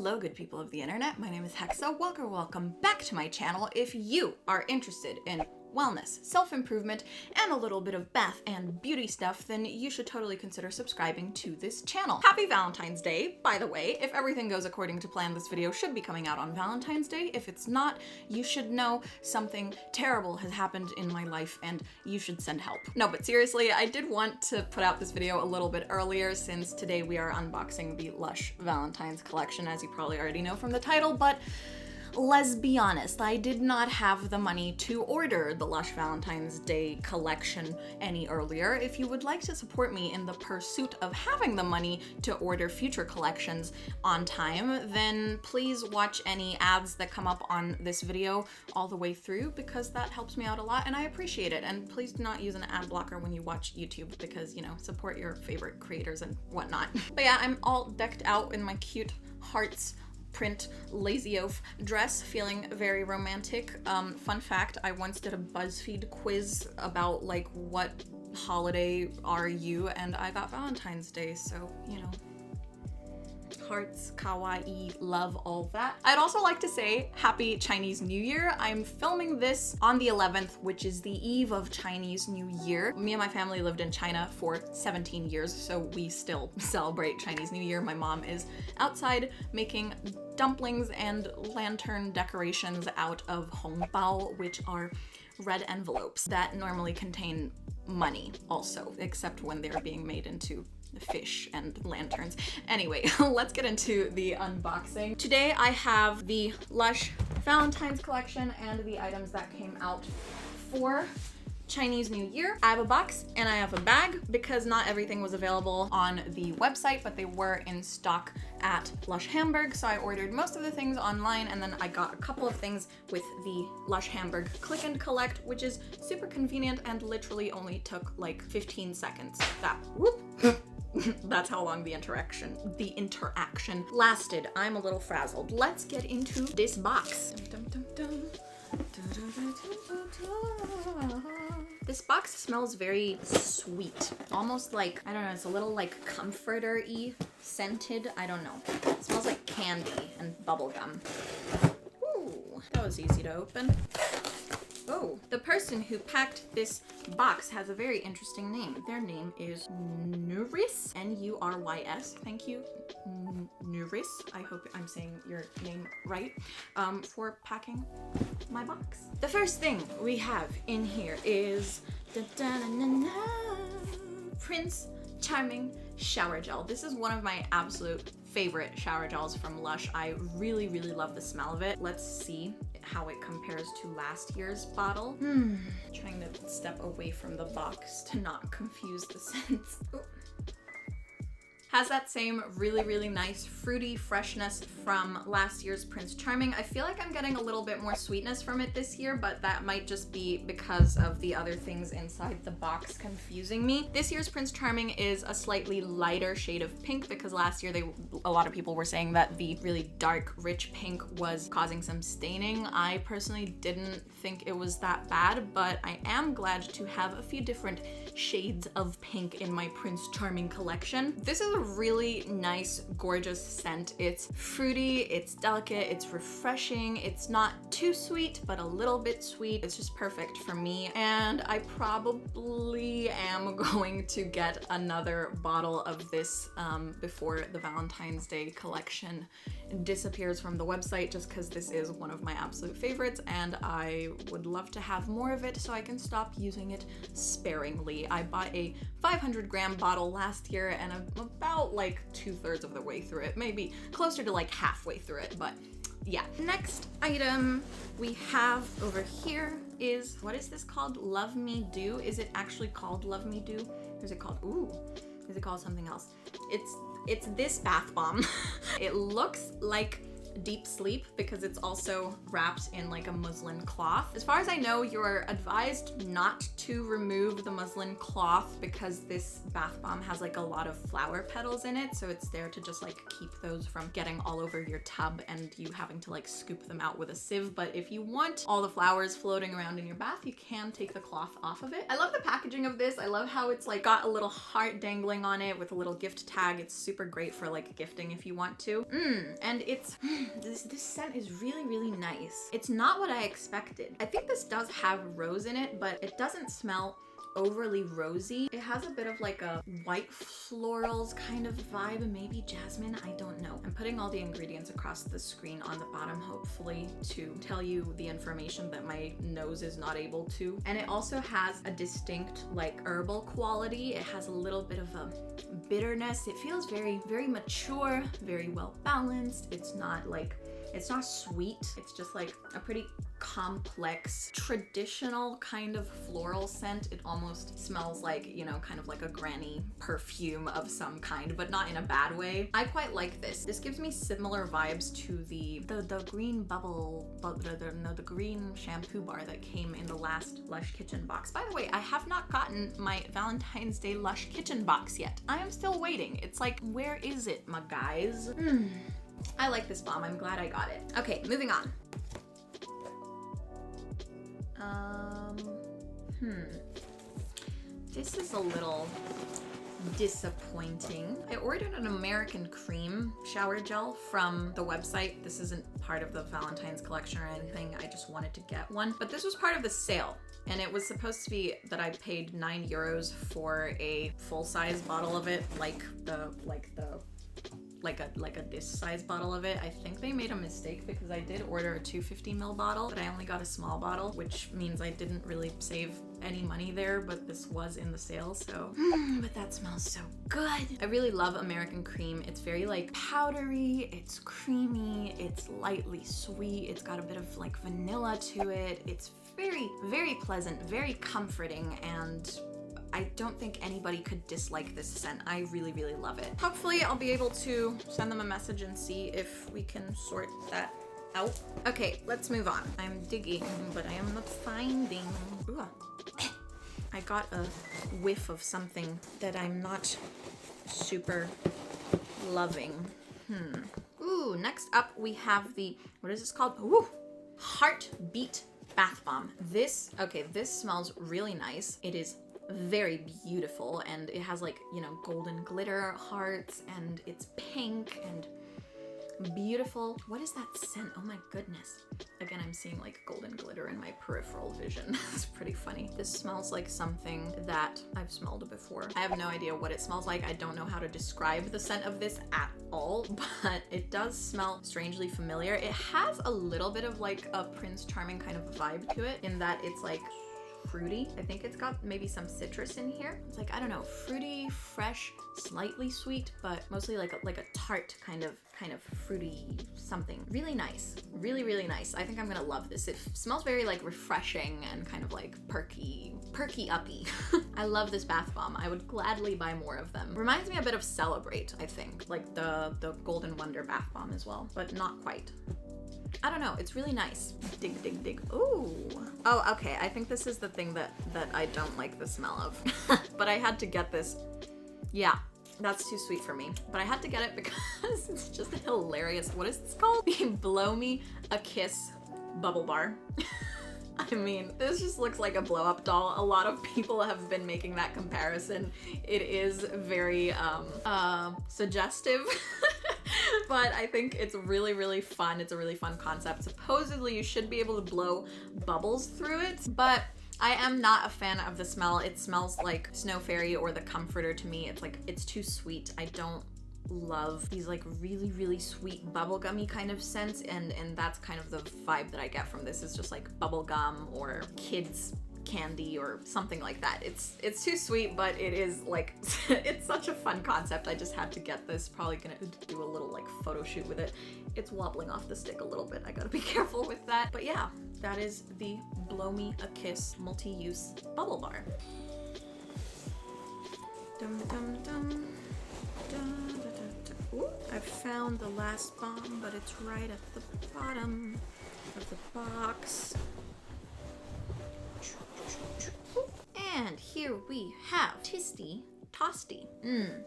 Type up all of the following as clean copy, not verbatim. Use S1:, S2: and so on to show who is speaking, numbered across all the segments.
S1: Hello good people of the internet, my name is Hexa. Welcome back to my channel. If you are interested in wellness, self-improvement, and a little bit of bath and beauty stuff, then you should totally consider subscribing to this channel. Happy Valentine's Day, by the way. If everything goes according to plan, this video should be coming out on Valentine's Day. If it's not, you should know something terrible has happened in my life and you should send help. No, but seriously, I did want to put out this video a little bit earlier since today we are unboxing the Lush Valentine's collection, as you probably already know from the title, but let's be honest, I did not have the money to order the Lush Valentine's Day collection any earlier. If you would like to support me in the pursuit of having the money to order future collections on time, then please watch any ads that come up on this video all the way through, because that helps me out a lot and I appreciate it. And please do not use an ad blocker when you watch YouTube, because, you know, support your favorite creators and whatnot. But yeah, I'm all decked out in my cute hearts print lazy oaf dress, feeling very romantic. Fun fact, I once did a BuzzFeed quiz about like what holiday are you, and I got Valentine's Day, so you know, hearts, kawaii, love, all that. I'd also like to say happy Chinese New Year. I'm filming this on the 11th, which is the eve of Chinese New Year. Me and my family lived in China for 17 years, so we still celebrate Chinese New Year. My mom is outside making dumplings and lantern decorations out of hongbao, which are red envelopes that normally contain money also, except when they're being made into fish and lanterns. Anyway, let's get into the unboxing. Today I have the Lush Valentine's collection and the items that came out for Chinese New Year. I have a box and I have a bag because not everything was available on the website, but they were in stock at Lush Hamburg, so I ordered most of the things online, and then I got a couple of things with the Lush Hamburg Click and Collect, which is super convenient and literally only took like 15 seconds. That's how long the interaction lasted. I'm a little frazzled. Let's get into this box. This box smells very sweet, almost like, I don't know, it's a little like comforter-y scented. I don't know. It smells like candy and bubblegum. Ooh, that was easy to open. Oh, the person who packed this box has a very interesting name. Their name is Nuris, N-U-R-Y-S. Thank you, Nuris. I hope I'm saying your name right, for packing my box. The first thing we have in here is Prince Charming shower gel. This is one of my absolute favorite shower gels from Lush. I really love the smell of it. Let's see how it compares to last year's bottle. Trying to step away from the box to not confuse the scents. Ooh. Has that same really nice fruity freshness from last year's Prince Charming. I feel like I'm getting a little bit more sweetness from it this year, but that might just be because of the other things inside the box confusing me. This year's Prince Charming is a slightly lighter shade of pink, because last year a lot of people were saying that the really dark, rich pink was causing some staining. I personally didn't think it was that bad, but I am glad to have a few different shades of pink in my Prince Charming collection. This is a really nice, gorgeous scent. It's fruity, it's delicate, it's refreshing, it's not too sweet, but a little bit sweet. It's just perfect for me, and I probably am going to get another bottle of this before the Valentine's Day collection disappears from the website, just because this is one of my absolute favorites and I would love to have more of it so I can stop using it sparingly. I bought a 500-gram bottle last year and I'm about like 2/3 of the way through it, maybe closer to like halfway through it, but yeah. Next item we have over here is, what is this called? Love Me Do? Is it actually called Love Me Do? Or is it called, is it called something else? It's this bath bomb. It looks like deep sleep because it's also wrapped in like a muslin cloth. As far as I know, you're advised not to remove the muslin cloth because this bath bomb has like a lot of flower petals in it, so it's there to just like keep those from getting all over your tub and you having to like scoop them out with a sieve. But if you want all the flowers floating around in your bath, you can take the cloth off of it. I love the packaging of this. I love how it's like got a little heart dangling on it with a little gift tag. It's super great for like gifting if you want to. And it's this scent is really, really nice. It's not what I expected. I think this does have rose in it, but it doesn't smell overly rosy. It has a bit of like a white florals kind of vibe, maybe jasmine, I don't know. I'm putting all the ingredients across the screen on the bottom, hopefully to tell you the information that my nose is not able to. And it also has a distinct like herbal quality. It has a little bit of a bitterness. It feels very, very mature, very well balanced. It's not sweet. It's just like a pretty complex, traditional kind of floral scent. It almost smells like, you know, kind of like a granny perfume of some kind, but not in a bad way. I quite like this. This gives me similar vibes to the green the green shampoo bar that came in the last Lush Kitchen box. By the way, I have not gotten my Valentine's Day Lush Kitchen box yet. I am still waiting. It's like, where is it, my guys? I like this bomb. I'm glad I got it. Okay, moving on. This is a little disappointing. I ordered an American cream shower gel from the website. This isn't part of the Valentine's collection or anything. I just wanted to get one. But this was part of the sale. And it was supposed to be that I paid €9 for a full-size bottle of it, like a this size bottle of it. I think they made a mistake because I did order a 250ml bottle, but I only got a small bottle, which means I didn't really save any money there, but this was in the sale, so. But that smells so good. I really love American cream. It's very like powdery, it's creamy, it's lightly sweet, it's got a bit of like vanilla to it. It's very, very pleasant, very comforting, and I don't think anybody could dislike this scent. I really, really love it. Hopefully I'll be able to send them a message and see if we can sort that out. Okay, let's move on. I'm digging, but I am not finding. Ooh. I got a whiff of something that I'm not super loving. Ooh, next up we have the, what is this called? Ooh, Heartbeat Bath Bomb. This smells really nice. It is very beautiful, and it has like, you know, golden glitter hearts, and it's pink and beautiful. What is that scent? Oh my goodness. Again, I'm seeing like golden glitter in my peripheral vision. It's pretty funny. This smells like something that I've smelled before. I have no idea what it smells like. I don't know how to describe the scent of this at all, but it does smell strangely familiar. It has a little bit of like a Prince Charming kind of vibe to it, in that it's like fruity. I think it's got maybe some citrus in here. It's like, I don't know, fruity, fresh, slightly sweet, but mostly like a tart kind of fruity something. Really nice. Really, really nice. I think I'm gonna love this. It smells very like refreshing and kind of like perky uppy. I love this bath bomb. I would gladly buy more of them. Reminds me a bit of Celebrate, I think. Like the Golden Wonder bath bomb as well, but not quite. I don't know, it's really nice. Dig, dig, dig. Ooh. Oh, okay, I think this is the thing that I don't like the smell of. But I had to get this. Yeah, that's too sweet for me. But I had to get it because it's just hilarious. What is this called? The Blow Me a Kiss bubble bar. I mean, this just looks like a blow-up doll. A lot of people have been making that comparison. It is very suggestive. But I think it's really, really fun. It's a really fun concept. Supposedly you should be able to blow bubbles through it, but I am not a fan of the smell. It smells like Snow Fairy or the Comforter to me. It's like, it's too sweet. I don't love these like really, really sweet bubblegummy kind of scents, and that's kind of the vibe that I get from this. Is just like bubblegum or kids candy or something like that. It's too sweet, but it is like it's such a fun concept. I just had to get this. Probably gonna do a little like photo shoot with it. It's wobbling off the stick a little bit. I gotta be careful with that. But yeah, that is the Blow Me a Kiss multi-use bubble bar. Dum dum dum. Ooh, I've found the last bomb, but it's right at the bottom of the box. And here we have Tisty Tosty.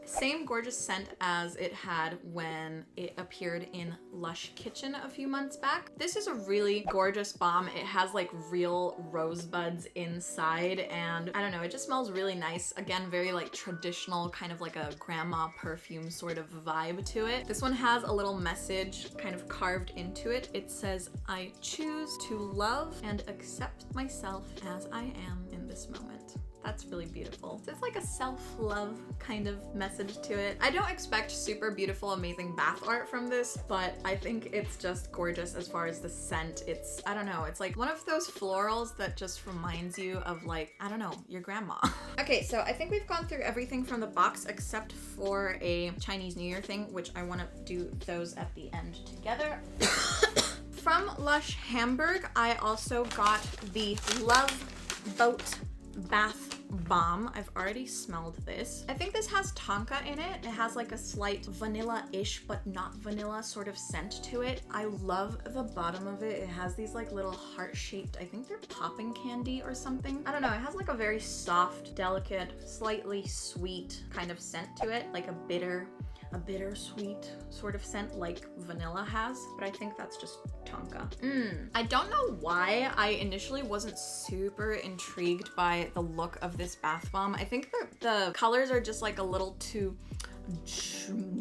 S1: Same gorgeous scent as it had when it appeared in Lush Kitchen a few months back. This is a really gorgeous bomb. It has like real rosebuds inside, and I don't know, it just smells really nice. Again, very like traditional, kind of like a grandma perfume sort of vibe to it. This one has a little message kind of carved into it. It says, "I choose to love and accept myself as I am in this moment." That's really beautiful. So it's like a self-love kind of message to it. I don't expect super beautiful, amazing bath art from this, but I think it's just gorgeous as far as the scent. It's, I don't know, it's like one of those florals that just reminds you of like, I don't know, your grandma. Okay, so I think we've gone through everything from the box except for a Chinese New Year thing, which I want to do those at the end together. From Lush Hamburg, I also got the Love Boat Bath Bomb. I've already smelled this. I think this has tonka in it. It has like a slight vanilla-ish but not vanilla sort of scent to it. I love the bottom of it. It has these like little heart-shaped, I think they're popping candy or something. I don't know. It has like a very soft, delicate, slightly sweet kind of scent to it, like a bittersweet sort of scent like vanilla has, but I think that's just tonka. I don't know why I initially wasn't super intrigued by the look of this bath bomb. I think the colors are just like a little too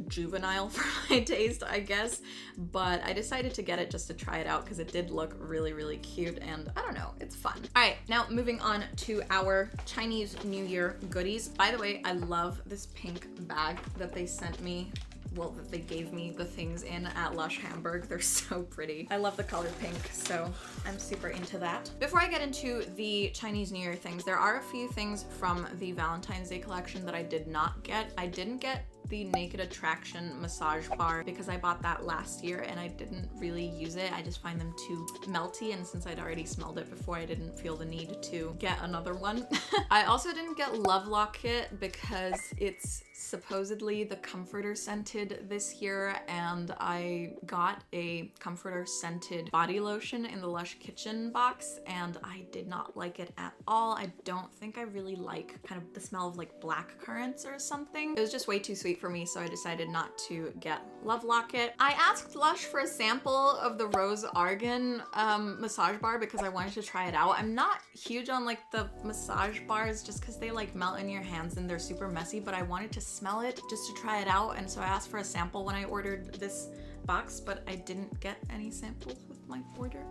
S1: juvenile for my taste, I guess, but I decided to get it just to try it out because it did look really, really cute, and I don't know, it's fun. All right, now moving on to our Chinese New Year goodies. By the way, I love this pink bag that they sent me. Well, that they gave me the things in at Lush Hamburg. They're so pretty. I love the color pink, so I'm super into that. Before I get into the Chinese New Year things, there are a few things from the Valentine's Day collection that I did not get. I didn't get the Naked Attraction massage bar because I bought that last year and I didn't really use it. I just find them too melty, and since I'd already smelled it before, I didn't feel the need to get another one. I also didn't get Love Locket because it's supposedly the comforter scented this year, and I got a comforter scented body lotion in the Lush Kitchen box and I did not like it at all. I don't think I really like kind of the smell of like black currants or something. It was just way too sweet for me, so I decided not to get Love Locket. I asked Lush for a sample of the Rose Argan massage bar because I wanted to try it out. I'm not huge on like the massage bars just because they like melt in your hands and they're super messy, but I wanted to smell it just to try it out, and so I asked for a sample when I ordered this box, but I didn't get any samples with my order,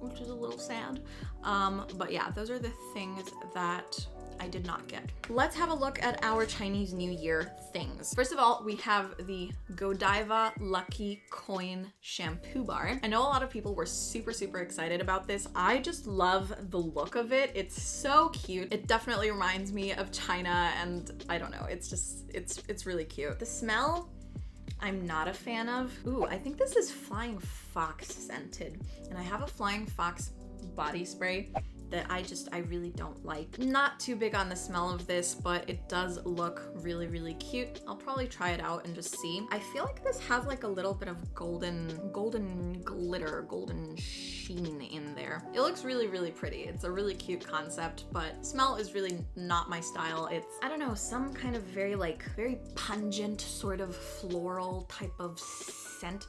S1: which is a little sad. But yeah, those are the things that I did not get. Let's have a look at our Chinese New Year things. First of all, we have the Godiva Lucky Coin Shampoo Bar. I know a lot of people were super, super excited about this. I just love the look of it. It's so cute. It definitely reminds me of China, and I don't know, it's just, it's really cute. The smell, I'm not a fan of. Ooh, I think this is Flying Fox scented, and I have a Flying Fox body spray that I really don't like. Not too big on the smell of this, but it does look really, really cute. I'll probably try it out and just see. I feel like this has like a little bit of golden glitter, golden sheen in there. It looks really, really pretty. It's a really cute concept, but smell is really not my style. It's, I don't know, some kind of very pungent sort of floral type of scent.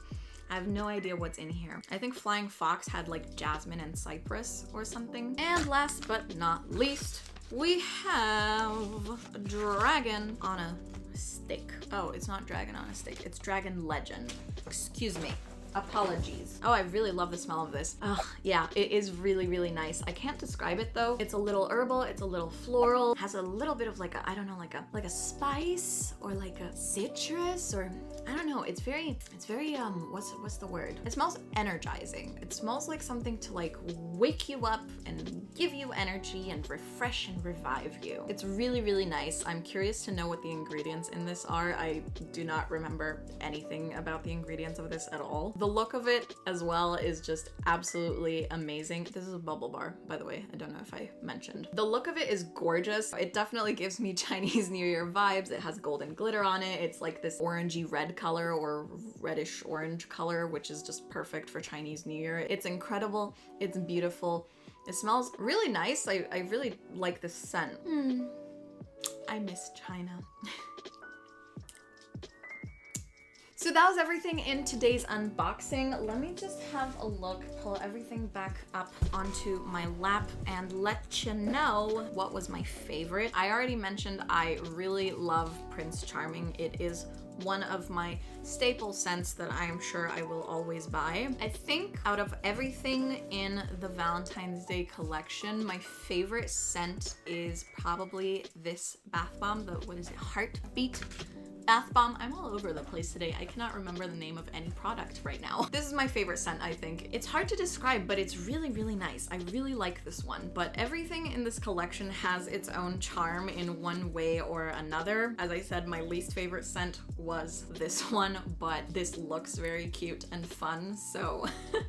S1: I have no idea what's in here. I think Flying Fox had like jasmine and cypress or something. And last but not least, we have a dragon on a stick. Oh, it's not dragon on a stick, it's Dragon Legend. Excuse me. Apologies. Oh, I really love the smell of this. Oh, yeah, it is really, really nice. I can't describe it though. It's a little herbal, it's a little floral, has a little bit of like a, I don't know, like a spice or like a citrus, or I don't know. It's very, what's the word? It smells energizing. It smells like something to like wake you up and give you energy and refresh and revive you. It's really, really nice. I'm curious to know what the ingredients in this are. I do not remember anything about the ingredients of this at all. The look of it as well is just absolutely amazing. This is a bubble bar, by the way. I don't know if I mentioned. The look of it is gorgeous. It definitely gives me Chinese New Year vibes. It has golden glitter on it. It's like this orangey red color or reddish orange color, which is just perfect for Chinese New Year. It's incredible. It's beautiful. It smells really nice. I really like this scent. I miss China. So that was everything in today's unboxing. Let me just have a look, pull everything back up onto my lap and let you know what was my favorite. I already mentioned I really love Prince Charming. It is one of my staple scents that I am sure I will always buy. I think out of everything in the Valentine's Day collection, my favorite scent is probably this bath bomb, the, what is it, Heartbeat bath bomb. I'm all over the place today. I cannot remember the name of any product right now. This is my favorite scent, I think. It's hard to describe, but it's really, really nice. I really like this one, but everything in this collection has its own charm in one way or another. As I said, my least favorite scent was this one, but this looks very cute and fun, so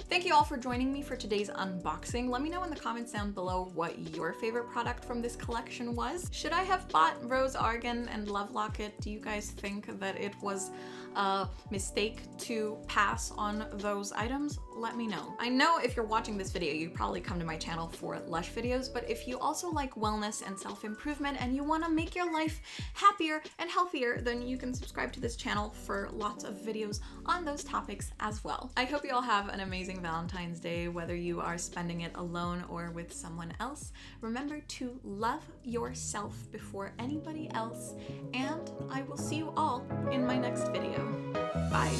S1: thank you all for joining me for today's unboxing. Let me know in the comments down below what your favorite product from this collection was. Should I have bought Rose Argan and Love Locket? Do you guys think that it was a mistake to pass on those items? Let me know. I know if you're watching this video, you probably come to my channel for Lush videos, but if you also like wellness and self-improvement and you want to make your life happier and healthier, then you can subscribe to this channel for lots of videos on those topics as well. I hope you all have an amazing Valentine's Day, whether you are spending it alone or with someone else. Remember to love yourself before anybody else, and I will see you all in my next video. Bye.